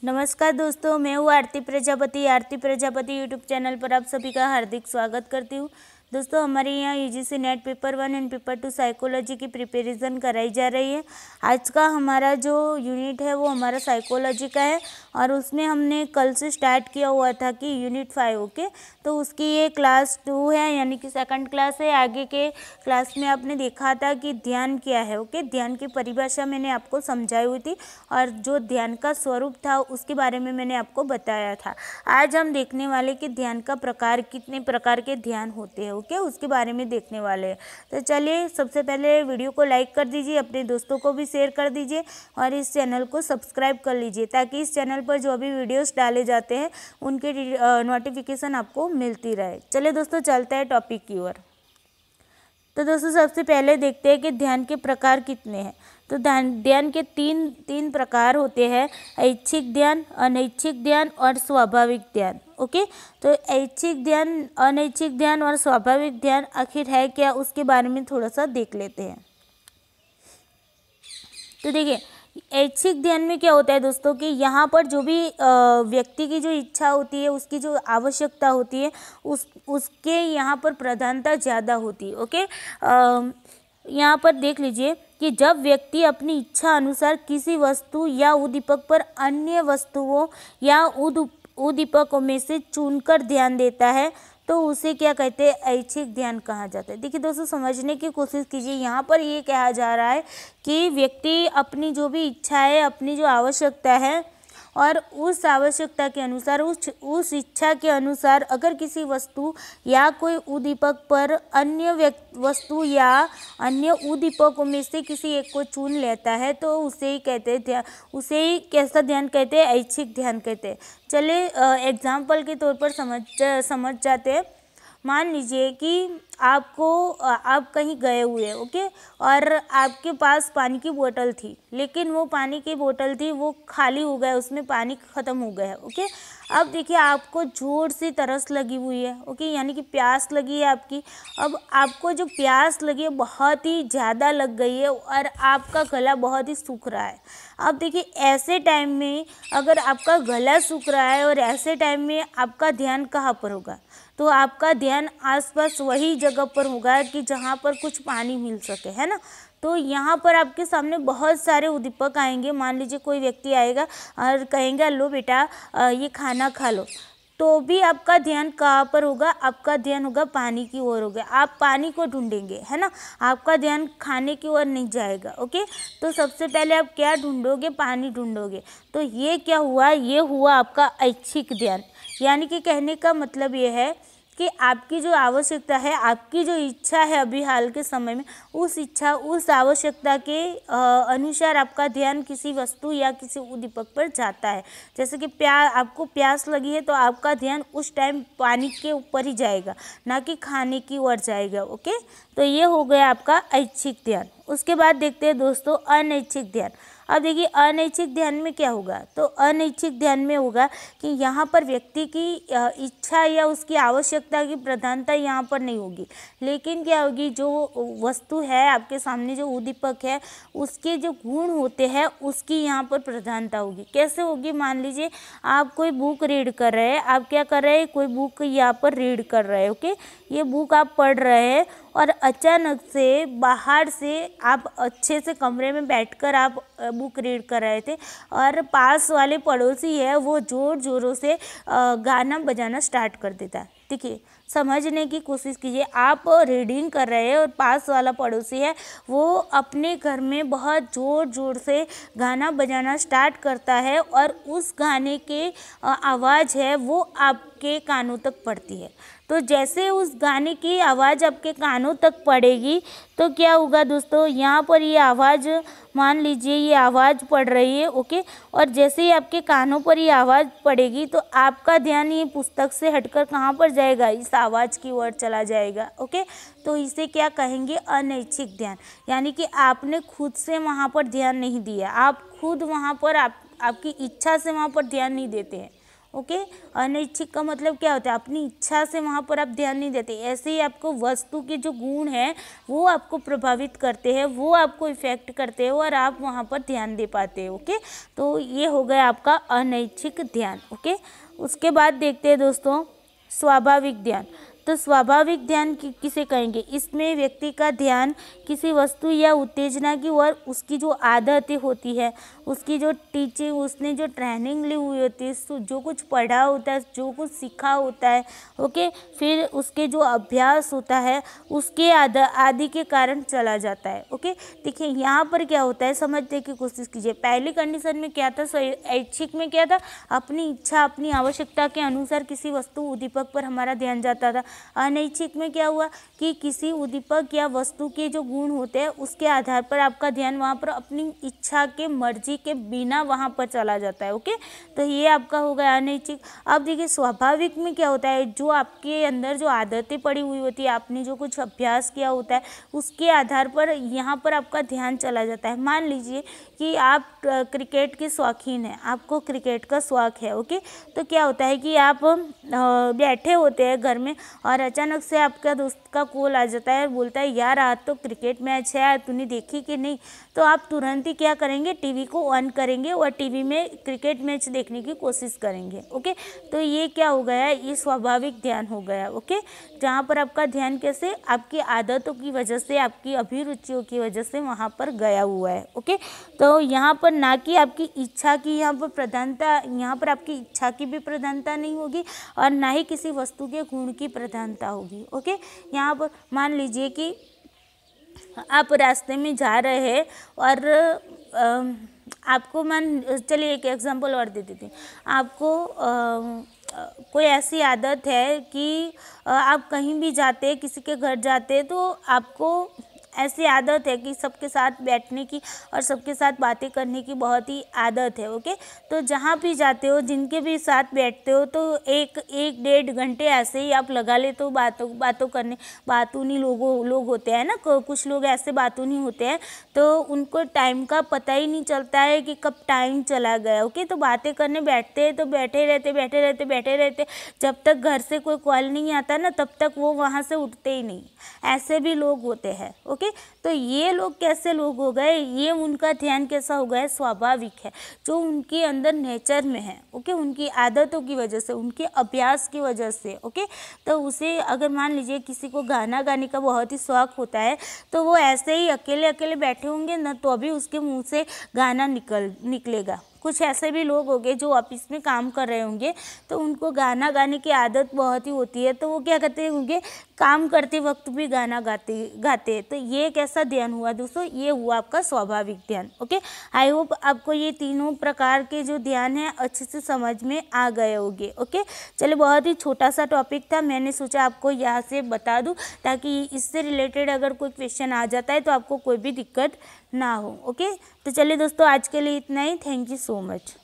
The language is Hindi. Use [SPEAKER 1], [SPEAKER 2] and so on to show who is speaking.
[SPEAKER 1] नमस्कार दोस्तों, मैं हूँ आरती प्रजापति यूट्यूब चैनल पर आप सभी का हार्दिक स्वागत करती हूँ। दोस्तों, हमारे यहाँ UGC net paper 1 and paper 2 psychology की प्रिपरेशन कराई जा रही है। आज का हमारा जो यूनिट है वो हमारा साइकोलॉजी का है और उसमें हमने कल से स्टार्ट किया हुआ था कि यूनिट 5 ओके। तो उसकी ये क्लास 2 है, यानी कि सेकंड क्लास है। आगे के क्लास में आपने देखा था कि ध्यान क्या है ओके। ध्यान की परिभाषा मैंने आपको समझाई हुई थी और जो ध्यान का स्वरूप था उसके बारे में मैंने आपको बताया था। आज हम देखने वाले कि ध्यान का प्रकार, कितने प्रकार के ध्यान होते हैं ओके, उसके बारे में देखने वाले हैं। तो चलिए, सबसे पहले वीडियो को लाइक कर दीजिए, अपने दोस्तों को भी शेयर कर दीजिए और इस चैनल को सब्सक्राइब कर लीजिए ताकि इस चैनल पर जो भी वीडियोस डाले जाते हैं उनके नोटिफिकेशन आपको मिलती रहे। चलिए दोस्तों, चलते हैं टॉपिक की ओर। तो दोस्तों, सबसे पहले देखते हैं कि ध्यान के प्रकार कितने हैं। तो ध्यान के तीन प्रकार होते हैं: ऐच्छिक ध्यान, अनैच्छिक ध्यान और स्वाभाविक ध्यान ओके। तो ऐच्छिक ध्यान, अनैच्छिक ध्यान और स्वाभाविक ध्यान आखिर है क्या, उसके बारे में थोड़ा सा देख लेते हैं। तो देखिए, ऐच्छिक ध्यान में क्या होता है दोस्तों कि यहाँ पर जो भी व्यक्ति की जो इच्छा होती है, उसकी जो आवश्यकता होती है, उसके यहाँ पर प्रधानता ज़्यादा होती है ओके। यहाँ पर देख लीजिए कि जब व्यक्ति अपनी इच्छा अनुसार किसी वस्तु या उद्दीपक पर अन्य वस्तुओं या उद्दीपकों में से चुनकर ध्यान देता है तो उसे क्या कहते हैं, ऐच्छिक ध्यान कहा जाता है। देखिए दोस्तों, समझने की कोशिश कीजिए। यहाँ पर ये कहा जा रहा है कि व्यक्ति अपनी जो भी इच्छा है, अपनी जो आवश्यकता है और उस आवश्यकता के अनुसार, उस इच्छा के अनुसार अगर किसी वस्तु या कोई उद्दीपक पर अन्य वस्तु या अन्य उद्दीपकों में से किसी एक को चुन लेता है तो उसे ही कहते हैं ध्यान। उसे ही कैसा ध्यान कहते हैं, ऐच्छिक ध्यान कहते हैं। चलिए एग्जाम्पल के तौर पर समझ जाते हैं। मान लीजिए कि आप कहीं गए हुए ओके और आपके पास पानी की बोतल थी, लेकिन वो पानी की बोतल थी वो खाली हो गया, उसमें पानी ख़त्म हो गया ओके। अब देखिए, आपको जोर से तरस लगी हुई है ओके, यानी कि प्यास लगी है आपकी। अब आपको जो प्यास लगी है बहुत ही ज़्यादा लग गई है और आपका गला बहुत ही सूख रहा है। अब देखिए, ऐसे टाइम में अगर आपका गला सूख रहा है और ऐसे टाइम में आपका ध्यान कहाँ पर होगा, तो आपका ध्यान आसपास वही जगह पर होगा कि जहाँ पर कुछ पानी मिल सके, है ना। तो यहाँ पर आपके सामने बहुत सारे उद्दीपक आएंगे। मान लीजिए कोई व्यक्ति आएगा और कहेंगे लो बेटा ये खाना खा लो, तो भी आपका ध्यान कहाँ पर होगा, आपका ध्यान होगा पानी की ओर होगा। आप पानी को ढूंढेंगे, है ना, आपका ध्यान खाने की ओर नहीं जाएगा ओके। तो सबसे पहले आप क्या ढूंढोगे, पानी ढूंढोगे। तो ये क्या हुआ, ये हुआ आपका ऐच्छिक ध्यान। यानी कि कहने का मतलब ये है कि आपकी जो आवश्यकता है, आपकी जो इच्छा है अभी हाल के समय में, उस इच्छा, उस आवश्यकता के अनुसार आपका ध्यान किसी वस्तु या किसी उद्दीपक पर जाता है। जैसे कि आपको प्यास लगी है तो आपका ध्यान उस टाइम पानी के ऊपर ही जाएगा, ना कि खाने की ओर जाएगा ओके। तो ये हो गया आपका ऐच्छिक ध्यान। उसके बाद देखते हैं दोस्तों अनैच्छिक ध्यान। अब देखिए, अनैच्छिक ध्यान में क्या होगा, तो अनैच्छिक ध्यान में होगा कि यहाँ पर व्यक्ति की इच्छा या उसकी आवश्यकता की प्रधानता यहाँ पर नहीं होगी, लेकिन क्या होगी, जो वस्तु है आपके सामने, जो उद्दीपक है, उसके जो गुण होते हैं उसकी यहाँ पर प्रधानता होगी। कैसे होगी, मान लीजिए आप कोई बुक रीड कर रहे हैं, आप क्या कर रहे हैं, कोई बुक यहाँ पर रीड कर रहे हैं ओके। ये बुक आप पढ़ रहे हैं और अचानक से बाहर से आप अच्छे से कमरे में बैठकर आप बुक रीड कर रहे थे और पास वाले पड़ोसी है वो ज़ोर ज़ोरों से गाना बजाना स्टार्ट कर देता है। देखिए, समझने की कोशिश कीजिए। आप रीडिंग कर रहे हैं और पास वाला पड़ोसी है वो अपने घर में बहुत ज़ोर ज़ोर से गाना बजाना स्टार्ट करता है और उस गाने के आवाज़ है वो आपके कानों तक पड़ती है। तो जैसे उस गाने की आवाज़ आपके कानों तक पड़ेगी तो क्या होगा दोस्तों, यहाँ पर ये आवाज़, मान लीजिए ये आवाज़ पड़ रही है ओके, और जैसे ही आपके कानों पर ये आवाज़ पड़ेगी तो आपका ध्यान ये पुस्तक से हटकर कहाँ पर जाएगा, इस आवाज़ की ओर चला जाएगा ओके। तो इसे क्या कहेंगे, अनैच्छिक ध्यान। यानी कि आपने खुद से वहाँ पर ध्यान नहीं दिया, आप खुद वहाँ पर आपकी इच्छा से वहाँ पर ध्यान नहीं देते हैं ओके। अनैच्छिक का मतलब क्या होता है, अपनी इच्छा से वहाँ पर आप ध्यान नहीं देते, ऐसे ही आपको वस्तु के जो गुण हैं वो आपको प्रभावित करते हैं, वो आपको इफेक्ट करते हैं और आप वहाँ पर ध्यान दे पाते हैं। ओके, तो ये हो गया आपका अनैच्छिक ध्यान। ओके, उसके बाद देखते हैं दोस्तों स्वाभाविक ध्यान। तो स्वाभाविक ध्यान किसे कहेंगे, इसमें व्यक्ति का ध्यान किसी वस्तु या उत्तेजना की ओर उसकी जो आदतें होती है, उसकी जो टीचिंग, उसने जो ट्रेनिंग ली हुई होती है, जो कुछ पढ़ा होता है, जो कुछ सीखा होता है, ओके, फिर उसके जो अभ्यास होता है उसके आदि के कारण चला जाता है। ओके, देखिए यहाँ पर क्या होता है, समझने की कोशिश कीजिए। पहली कंडीशन में क्या था, ऐच्छिक में क्या था, अपनी इच्छा अपनी आवश्यकता के अनुसार किसी वस्तु उद्दीपक पर हमारा ध्यान जाता था। अनैच्छिक में क्या हुआ कि किसी उद्दीपक या वस्तु के जो गुण होते हैं उसके आधार पर आपका ध्यान वहाँ पर अपनी इच्छा के मर्जी के बिना वहाँ पर चला जाता है। ओके, तो ये आपका हो गया अनैच्छिक। अब देखिए स्वाभाविक में क्या होता है, जो आपके अंदर जो आदतें पड़ी हुई होती है, आपने जो कुछ अभ्यास किया होता है उसके आधार पर यहाँ पर आपका ध्यान चला जाता है। मान लीजिए कि आप क्रिकेट के शौकीन हैं, आपको क्रिकेट का शौक है। ओके, तो क्या होता है कि आप बैठे होते हैं घर में और अचानक से आपका दोस्त का कॉल आ जाता है, बोलता है यार आज तो क्रिकेट मैच है यार, तूने देखी कि नहीं। तो आप तुरंत ही क्या करेंगे, टीवी को ऑन करेंगे और टीवी में क्रिकेट मैच देखने की कोशिश करेंगे। ओके, तो ये क्या हो गया, ये स्वाभाविक ध्यान हो गया। ओके, जहाँ पर आपका ध्यान कैसे, आपकी आदतों की वजह से, आपकी अभिरुचियों की वजह से वहाँ पर गया हुआ है। ओके, तो यहाँ पर ना कि आपकी इच्छा की यहाँ पर प्रधानता, यहाँ पर आपकी इच्छा की भी प्रधानता नहीं होगी और ना ही किसी वस्तु के गुण की प्रधानता होगी। ओके, यहाँ पर मान लीजिए कि आप रास्ते में जा रहे हैं और आपको चलिए एक एग्जांपल और दे देती हूँ आपको। कोई ऐसी आदत है कि आप कहीं भी जाते हैं, किसी के घर जाते हैं, तो आपको ऐसी आदत है कि सबके साथ बैठने की और सबके साथ बातें करने की बहुत ही आदत है। ओके, तो जहाँ भी जाते हो, जिनके भी साथ बैठते हो, तो एक डेढ़ घंटे ऐसे ही आप लगा लेते हो बातों करने। बातूनी लोग होते हैं ना, कुछ लोग ऐसे बातूनी होते हैं, तो उनको टाइम का पता ही नहीं चलता है कि कब टाइम चला गया। ओके, तो बातें करने बैठते हैं तो बैठे रहते जब तक घर से कोई कॉल नहीं आता ना, तब तक वो वहाँ से उठते ही नहीं। ऐसे भी लोग होते हैं। ओके, तो ये लोग कैसे लोग हो गए, ये उनका ध्यान कैसा हो गया, स्वाभाविक है, जो उनके अंदर नेचर में है। ओके, उनकी आदतों की वजह से, उनके अभ्यास की वजह से। ओके, तो उसे अगर मान लीजिए किसी को गाना गाने का बहुत ही शौक होता है, तो वो ऐसे ही अकेले बैठे होंगे ना, तो अभी उसके मुंह से गाना निकलेगा। कुछ ऐसे भी लोग होंगे जो ऑफिस में काम कर रहे होंगे, तो उनको गाना गाने की आदत बहुत ही होती है, तो वो क्या करते होंगे, काम करते वक्त भी गाना गाते। तो ये कैसा ध्यान हुआ दोस्तों, ये हुआ आपका स्वाभाविक ध्यान। ओके, आई होप आपको ये तीनों प्रकार के जो ध्यान है अच्छे से समझ में आ गए होंगे। ओके, चलिए, बहुत ही छोटा सा टॉपिक था, मैंने सोचा आपको यहाँ से बता दूँ ताकि इससे रिलेटेड अगर कोई क्वेश्चन आ जाता है तो आपको कोई भी दिक्कत ना हो। ओके, तो चलिए दोस्तों, आज के लिए इतना ही। Thank you so much.